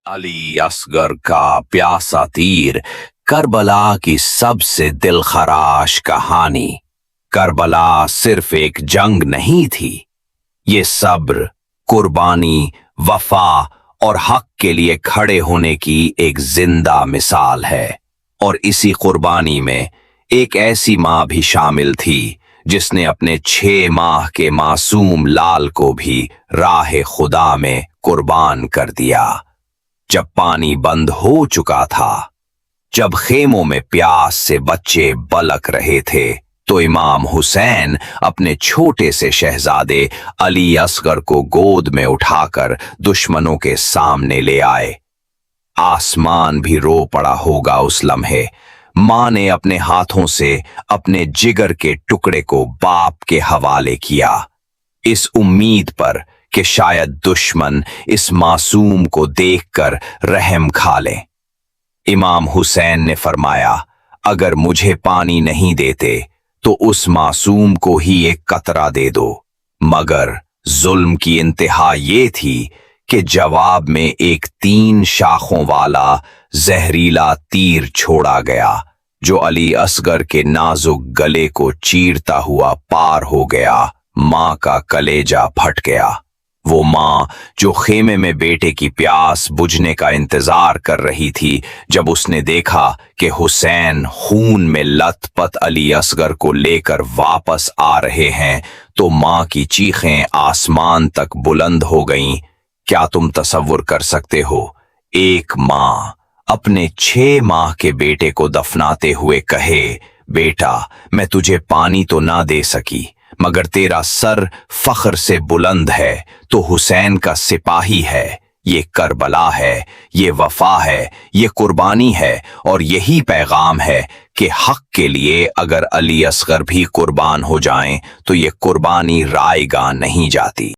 अली असगर का प्यासा तीर, करबला की सबसे दिलखराश कहानी। करबला सिर्फ एक जंग नहीं थी, ये सब्र, कुर्बानी, वफा और हक के लिए खड़े होने की एक जिंदा मिसाल है। और इसी कुर्बानी में एक ऐसी माँ भी शामिल थी जिसने अपने 6 माह के मासूम लाल को भी राह खुदा में कुर्बान कर दिया। जब पानी बंद हो चुका था, जब खेमों में प्यास से बच्चे बलक रहे थे, तो इमाम हुसैन अपने छोटे से शहजादे अली असगर को गोद में उठाकर दुश्मनों के सामने ले आए। आसमान भी रो पड़ा होगा उस लम्हे। मां ने अपने हाथों से अपने जिगर के टुकड़े को बाप के हवाले किया, इस उम्मीद पर कि शायद दुश्मन इस मासूम को देखकर रहम खा ले। इमाम हुसैन ने फरमाया, अगर मुझे पानी नहीं देते तो उस मासूम को ही एक कतरा दे दो। मगर जुल्म की इंतहा ये थी कि जवाब में एक 3 शाखों वाला जहरीला तीर छोड़ा गया, जो अली असगर के नाजुक गले को चीरता हुआ पार हो गया। मां का कलेजा फट गया। वो मां जो खेमे में बेटे की प्यास बुझने का इंतजार कर रही थी, जब उसने देखा कि हुसैन खून में लथपथ अली असगर को लेकर वापस आ रहे हैं, तो मां की चीखें आसमान तक बुलंद हो गईं। क्या तुम तसव्वुर कर सकते हो, एक मां अपने 6 माह के बेटे को दफनाते हुए कहे, बेटा मैं तुझे पानी तो ना दे सकी, मगर तेरा सर फख्र से बुलंद है, तो हुसैन का सिपाही है। ये करबला है, ये वफा है, ये कुर्बानी है, और यही पैगाम है कि हक के लिए अगर अली असगर भी कुर्बान हो जाएं तो ये कुर्बानी रायगा नहीं जाती।